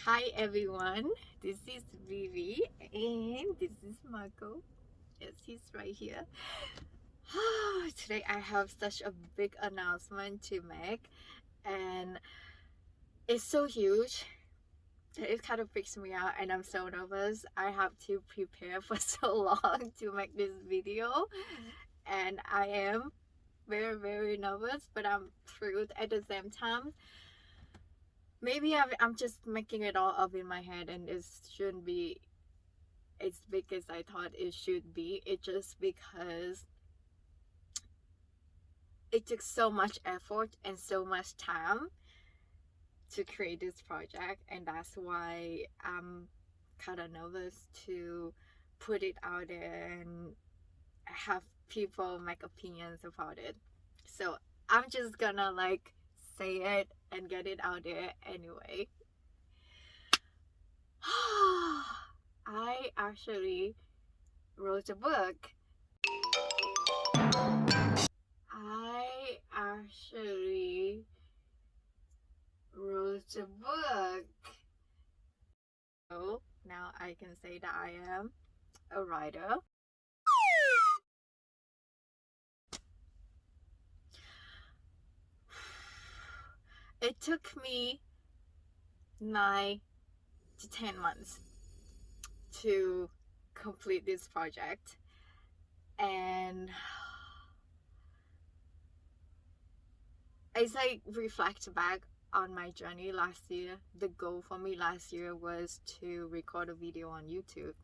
Hi everyone, this is Vivi and this is Marco. Yes, he's right here. Today I have such a big announcement to make, and it's so huge that it kind of freaks me out, and I'm so nervous. I have to prepare for so long to make this video, and I am very nervous, but I'm thrilled at the same time. Maybe I'm just making it all up in my head, and it shouldn't be as big as I thought it should be. It just because it took so much effort and so much time to create this project, and that's why I'm kind of nervous to put it out there and have people make opinions about it. So I'm just gonna say it and get it out there anyway. I actually wrote a book. I actually wrote a book. So now I can say that I am a writer. It took me 9 to 10 months to complete this project, and as I reflect back on my journey last year, the goal for me last year was to record a video on YouTube.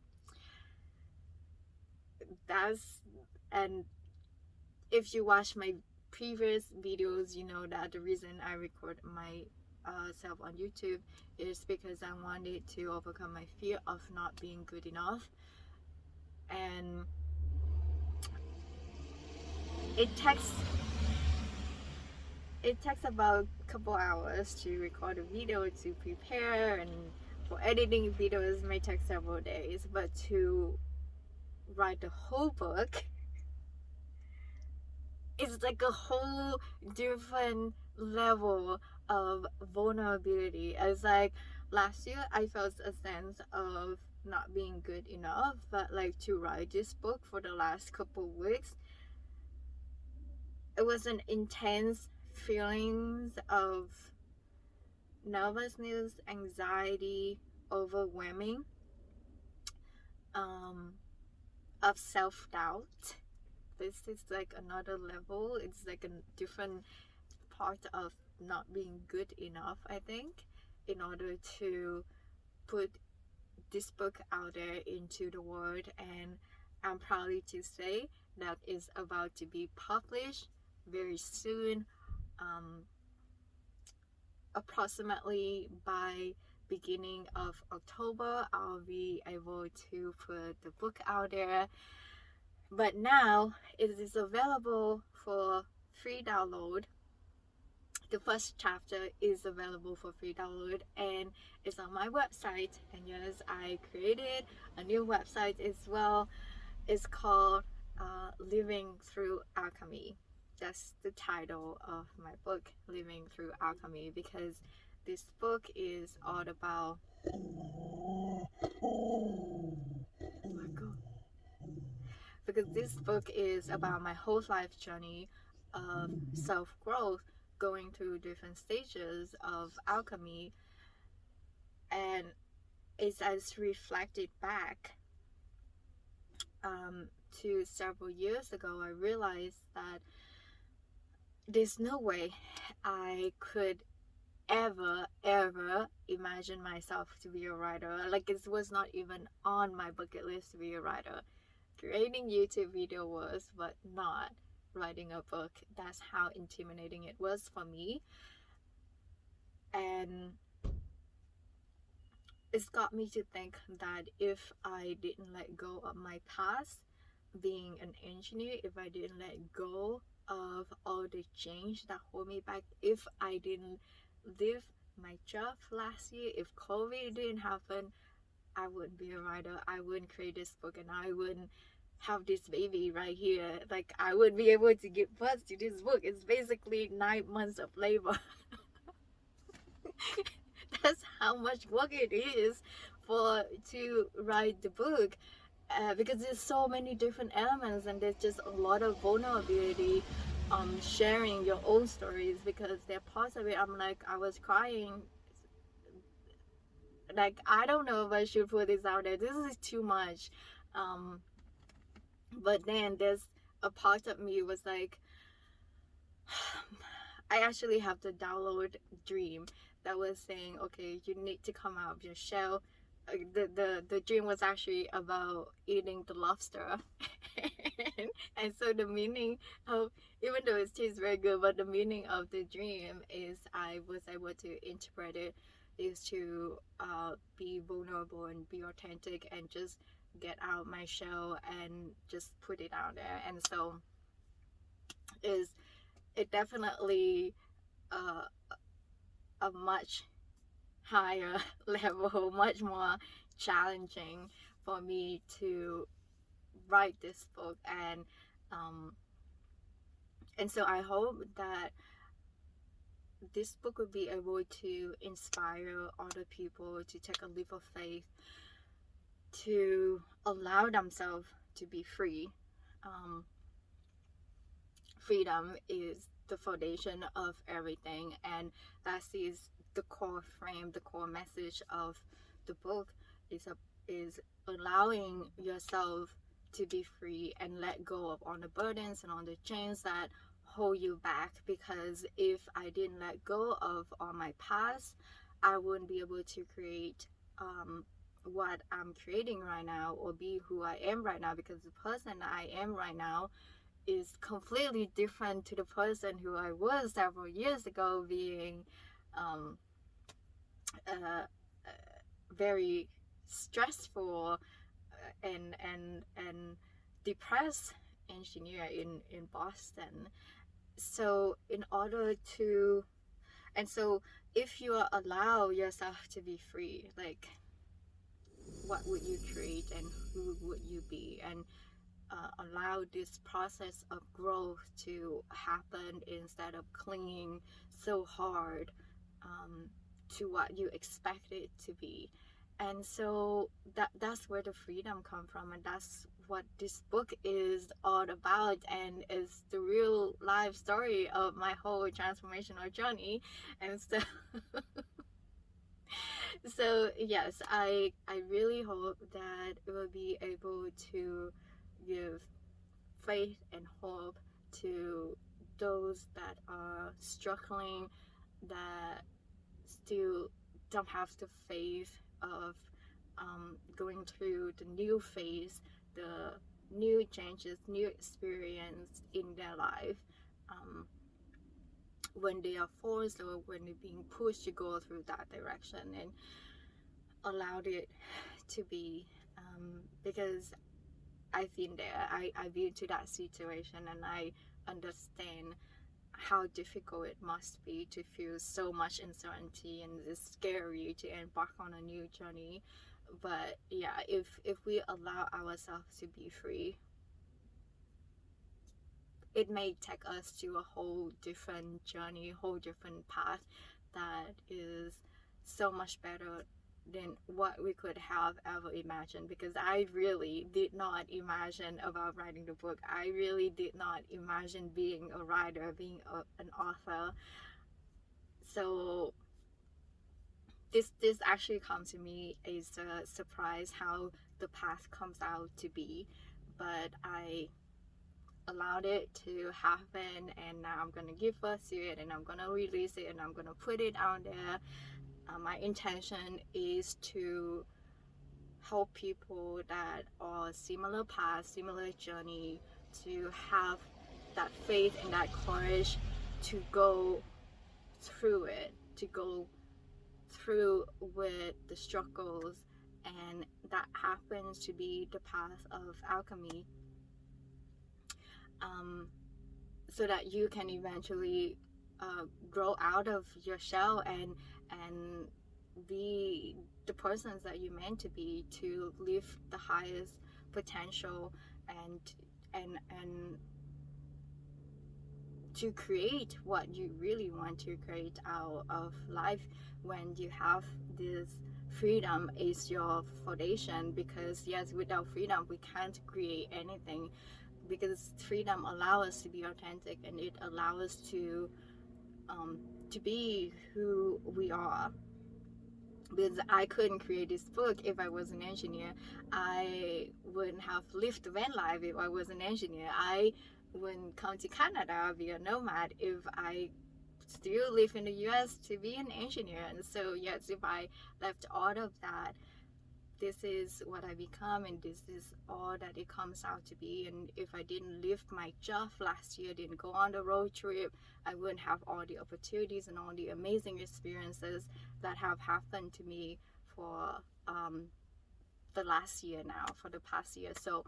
That's and if you watch my previous videos, you know that the reason I record my self on YouTube is because I wanted to overcome my fear of not being good enough, and it takes about a couple hours to record a video, to prepare, and for editing videos may take several days, but to write the whole book, it's like a whole different level of vulnerability. It's like last year I felt a sense of not being good enough, but to write this book for the last couple weeks, it was an intense feelings of nervousness, anxiety, overwhelming, um, of self-doubt. This is like another level. It's like a different part of not being good enough, I think, in order to put this book out there into the world. And I'm proud to say that is about to be published very soon. Approximately by beginning of October, I'll be able to put the book out there. But now it is available for free download. The first chapter is available for free download, and it's on my website. And yes, I created a new website as well. It's called Living Through Alchemy. That's the title of my book, Living Through Alchemy, because this book is all about my whole life journey of self-growth, going through different stages of alchemy. And as I reflected back to several years ago, I realized that there's no way I could ever imagine myself to be a writer. Like, it was not even on my bucket list to be a writer. Creating YouTube video was, but not writing a book. That's how intimidating it was for me. And it's got me to think that if I didn't let go of my past being an engineer, if I didn't let go of all the change that hold me back, if I didn't leave my job last year, if COVID didn't happen, I wouldn't be a writer. I wouldn't create this book, and I wouldn't have this baby right here. Like, I wouldn't be able to give birth to this book. It's basically 9 months of labor. That's how much work it is for to write the book, because there's so many different elements and there's just a lot of vulnerability, sharing your own stories, because there are parts of it I'm like, I was crying, like I don't know if I should put this out there, this is too much. um but then there's a part of me was like, I actually have the download dream that was saying, okay, you need to come out of your shell. The dream was actually about eating the lobster. And so the meaning of, even though it tastes very good, but the meaning of the dream is, I was able to interpret it, is to be vulnerable and be authentic and just get out my shell and just put it out there. And so is it definitely uh, a much higher level, much more challenging for me to write this book. Um, and so I hope that this book will be able to inspire other people to take a leap of faith, to allow themselves to be free. Um, Freedom is the foundation of everything, and that is the core frame, the core message of the book, is allowing yourself to be free and let go of all the burdens and all the chains that hold you back. Because if I didn't let go of all my past, I wouldn't be able to create what I'm creating right now, or be who I am right now, because the person I am right now is completely different to the person who I was several years ago, being um, uh, very stressful and depressed engineer in Boston. So in order to, and so if you allow yourself to be free, like what would you create and who would you be? And allow this process of growth to happen instead of clinging so hard to what you expect it to be. And so that's where the freedom come from, and that's what this book is all about, and is the real life story of my whole transformational journey. And so so yes, I really hope that it will be able to give faith and hope to those that are struggling, that still don't have the faith of going through the new phase, the new changes, new experience in their life, um, when they are forced or when they're being pushed to go through that direction, and allowed it to be, because I've been there. I've been to that situation, and I understand how difficult it must be to feel so much uncertainty, and it's scary to embark on a new journey. But yeah, if we allow ourselves to be free, it may take us to a whole different journey, whole different path that is so much better than what we could have ever imagined. Because I really did not imagine about writing the book. I really did not imagine being a writer, being an author. So this actually comes to me as a surprise how the path comes out to be. But I allowed it to happen, and now I'm gonna give birth to it, and I'm gonna release it, and I'm gonna put it out there. My intention is to help people that are similar path, similar journey, to have that faith and that courage to go through it, to go through with the struggles, and that happens to be the path of alchemy. So that you can eventually grow out of your shell and be the persons that you're meant to be, to live the highest potential, and to create what you really want to create out of life when you have this freedom is your foundation. Because yes, without freedom we can't create anything, because freedom allows us to be authentic, and it allows us to be who we are. Because I couldn't create this book if I was an engineer. I wouldn't have lived the van life if I was an engineer. I wouldn't come to Canada, be a nomad, if I still live in the US to be an engineer. And so yes, if I left all of that, this is what I become, and this is all that it comes out to be. And if I didn't leave my job last year, didn't go on the road trip, I wouldn't have all the opportunities and all the amazing experiences that have happened to me for the last year now, for the past year. So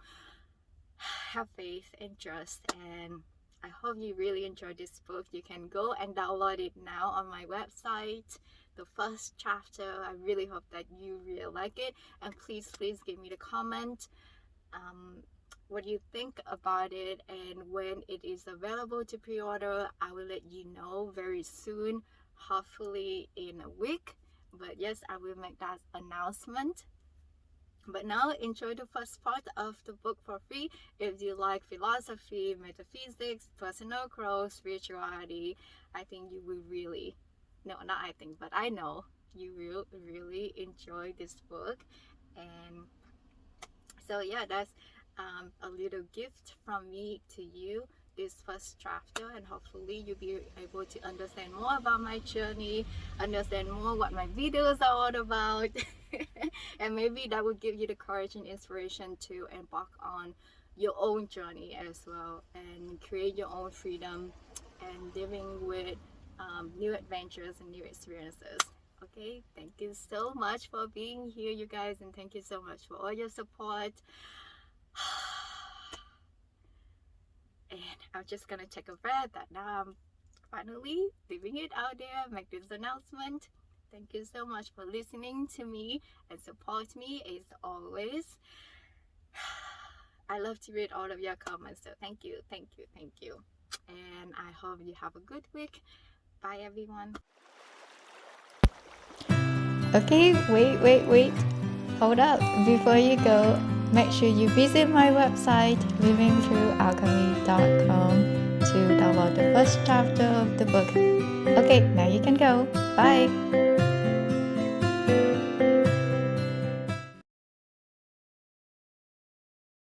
have faith and trust, and I hope you really enjoyed this book. You can go and download it now on my website, the first chapter. I really hope that you really like it, and please give me the comment what you think about it. And when it is available to pre-order, I will let you know very soon, hopefully in a week. But yes, I will make that announcement. But now enjoy the first part of the book for free. If you like philosophy, metaphysics, personal growth, spirituality, I think you will really, no, not I think, but I know you will really enjoy this book. And so yeah, that's a little gift from me to you, this first chapter, and hopefully you'll be able to understand more about my journey, understand more what my videos are all about. And maybe that would give you the courage and inspiration to embark on your own journey as well, and create your own freedom and living with new adventures and new experiences. Okay, thank you so much for being here, you guys, and thank you so much for all your support. And I'm just gonna take a breath that now I'm finally leaving it out there, make this announcement. Thank you so much for listening to me and support me as always. I love to read all of your comments, so thank you. And I hope you have a good week. Bye everyone. Okay, wait. Hold up. Before you go, make sure you visit my website, livingthroughalchemy.com, to download the first chapter of the book. Okay, now you can go. Bye.